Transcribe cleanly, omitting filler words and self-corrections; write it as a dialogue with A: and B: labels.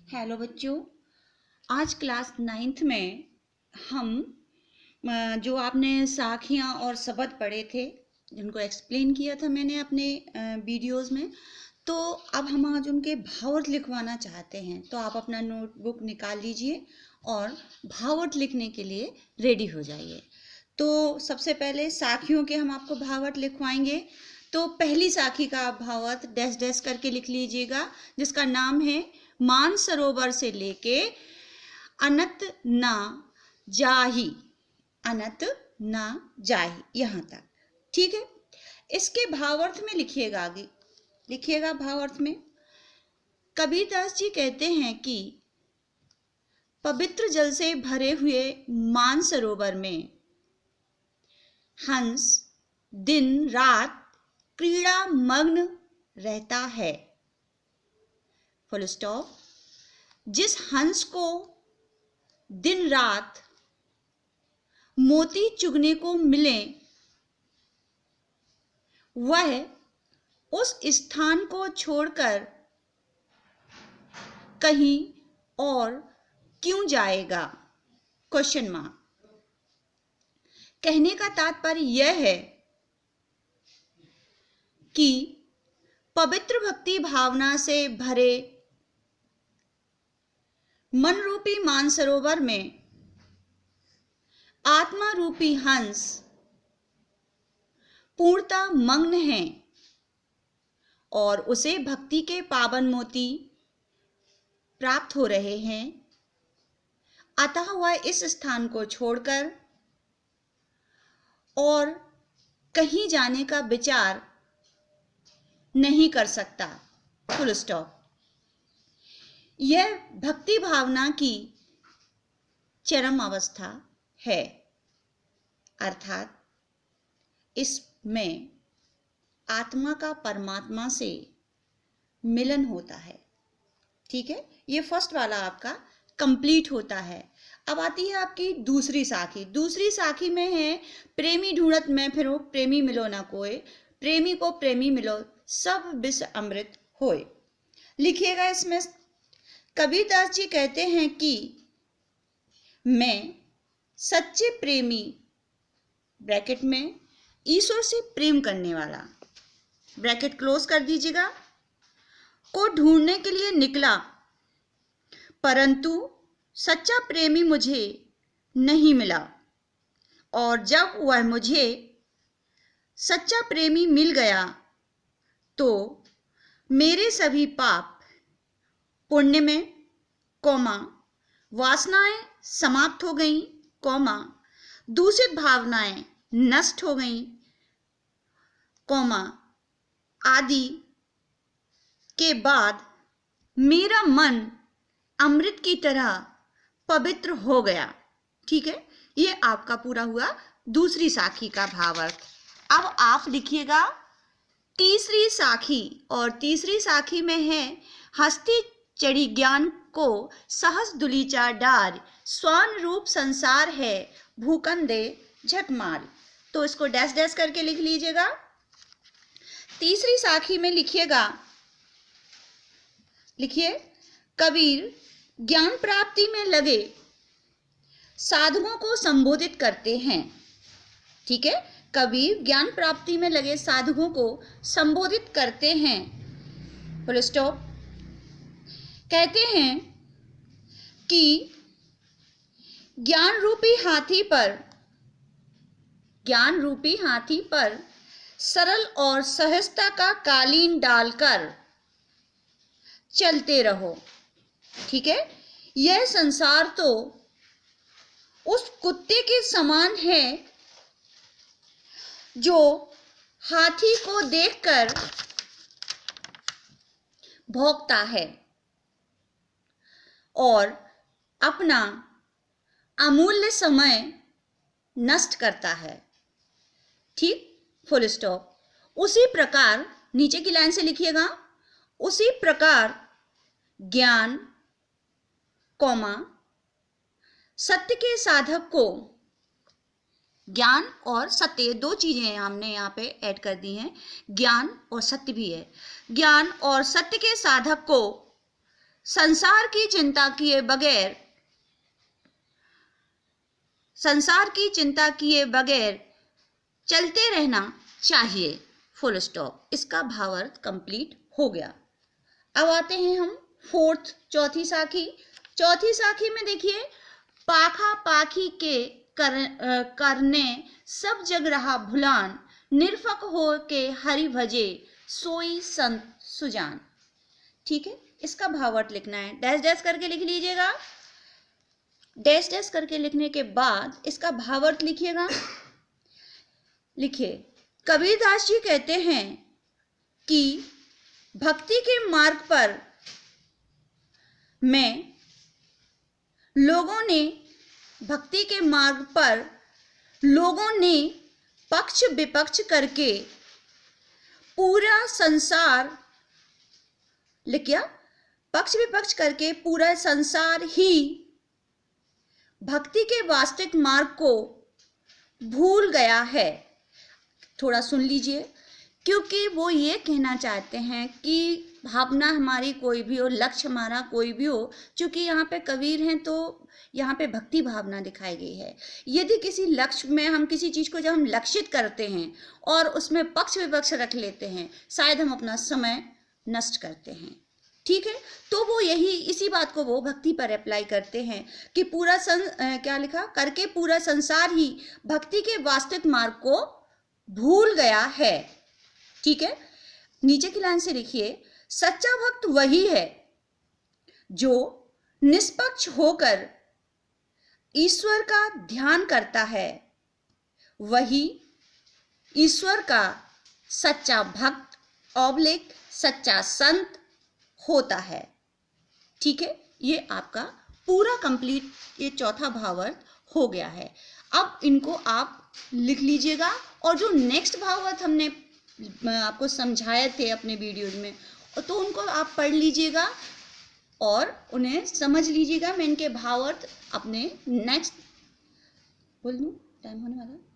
A: Hello बच्चों, आज class 9th में हम जो आपने साखियाँ और शब्द पढ़े थे जिनको एक्सप्लेन किया था मैंने अपने वीडियोस में, तो अब हम आज उनके भावार्थ लिखवाना चाहते हैं। तो आप अपना नोटबुक निकाल लीजिए और भावार्थ लिखने के लिए रेडी हो जाइए। तो सबसे पहले साखियों के हम आपको भावार्थ लिखवाएंगे। तो पहली साखी का आप भावार्थ डैश डैश करके लिख लीजिएगा, जिसका नाम है मानसरोवर से लेके अनंत ना जाही, अनंत ना जाही यहाँ तक। ठीक है, इसके भावार्थ में लिखिएगा, आगे लिखिएगा भावार्थ में। कबीरदास जी कहते हैं कि पवित्र जल से भरे हुए मानसरोवर में हंस दिन रात क्रीड़ा मग्न रहता है। Full stop. जिस हंस को दिन रात मोती चुगने को मिले, वह उस स्थान को छोड़कर कहीं और क्यों जाएगा? Question mark. कहने का तात्पर्य यह है कि पवित्र भक्ति भावना से भरे मन रूपी मानसरोवर में आत्मा रूपी हंस पूर्णता मग्न है और उसे भक्ति के पावन मोती प्राप्त हो रहे हैं। अतः वह इस स्थान को छोड़कर और कहीं जाने का विचार नहीं कर सकता। Full stop. यह भक्ति भावना की चरम अवस्था है, अर्थात इसमें आत्मा का परमात्मा से मिलन होता है। ठीक है, ये फर्स्ट वाला आपका कंप्लीट होता है। अब आती है आपकी दूसरी साखी। दूसरी साखी में है प्रेमी ढूंढत मैं फिरूं, प्रेमी मिलो ना कोई, प्रेमी को प्रेमी मिलो, सब विष अमृत होए। लिखिएगा इसमें। कबीरदास जी कहते हैं कि मैं सच्चे प्रेमी, ब्रैकेट में ईश्वर से प्रेम करने वाला, ब्रैकेट क्लोज कर दीजिएगा, को ढूंढने के लिए निकला, परंतु सच्चा प्रेमी मुझे नहीं मिला। और जब वह मुझे सच्चा प्रेमी मिल गया तो मेरे सभी पाप पुण्य में कोमा वासनाएं समाप्त हो गईं, कोमा दूषित भावनाएं नष्ट हो गईं, कोमा आदि के बाद मेरा मन अमृत की तरह पवित्र हो गया। ठीक है, ये आपका पूरा हुआ दूसरी साखी का भावार्थ। अब आप लिखिएगा तीसरी साखी, और तीसरी साखी में है हस्ती चढ़ी ज्ञान को सहज दुलीचा डार, स्वान रूप संसार है भूकन दे झकमार। तो इसको डैश डैश करके लिख लीजिएगा। तीसरी साखी में लिखिएगा, लिखिए, कबीर ज्ञान प्राप्ति में लगे साधुओं को संबोधित करते हैं। ठीक है, कबीर ज्ञान प्राप्ति में लगे साधुओं को संबोधित करते हैं। Full stop. कहते हैं कि ज्ञान रूपी हाथी पर सरल और सहजता का कालीन डालकर चलते रहो। ठीक है, यह संसार तो उस कुत्ते के समान है जो हाथी को देखकर भौंकता है और अपना अमूल्य समय नष्ट करता है। ठीक, फुल स्टॉप। उसी प्रकार नीचे की लाइन से लिखिएगा, उसी प्रकार ज्ञान कौमा सत्य के साधक को, ज्ञान और सत्य दो चीजें हमने यहाँ पे ऐड कर दी हैं, ज्ञान और सत्य भी है। ज्ञान और सत्य के साधक को संसार की चिंता किए बगैर चलते रहना चाहिए, फुल स्टॉप। इसका भावार्थ कंप्लीट हो गया। अब आते हैं हम चौथी साखी में देखिए, पाखा पाखी के करने सब जग रहा भुलान, निरफक हो के हरि भजे सोई संत सुजान। ठीक है, इसका भावार्थ लिखना है, डैश डैश करके लिख लीजिएगा। डैश डैश करके लिखने के बाद इसका भावार्थ लिखिएगा। लिखिए, कबीरदास जी कहते हैं कि भक्ति के मार्ग पर लोगों ने पक्ष विपक्ष करके पूरा संसार ही भक्ति के वास्तविक मार्ग को भूल गया है। थोड़ा सुन लीजिए, क्योंकि वो ये कहना चाहते हैं कि भावना हमारी कोई भी हो, लक्ष्य हमारा कोई भी हो, चूंकि यहाँ पे कबीर हैं तो यहाँ पे भक्ति भावना दिखाई गई है। यदि किसी लक्ष्य में हम किसी चीज़ को जब हम लक्षित करते हैं और उसमें पक्ष विपक्ष रख लेते हैं, शायद हम अपना समय नष्ट करते हैं। ठीक है, तो वो इसी बात को वो भक्ति पर अप्लाई करते हैं कि करके पूरा संसार ही भक्ति के वास्तविक मार्ग को भूल गया है। ठीक है, नीचे की लाइन से लिखिए, सच्चा भक्त वही है जो निष्पक्ष होकर ईश्वर का ध्यान करता है, वही ईश्वर का सच्चा भक्त सच्चा संत होता है। ठीक है, ये आपका पूरा कंप्लीट ये चौथा भावार्थ हो गया है। अब इनको आप लिख लीजिएगा, और जो नेक्स्ट भावार्थ हमने आपको समझाए थे अपने वीडियोज में, तो उनको आप पढ़ लीजिएगा और उन्हें समझ लीजिएगा। मैं इनके भावार्थ अपने नेक्स्ट बोल दूँ, टाइम होने वाला है।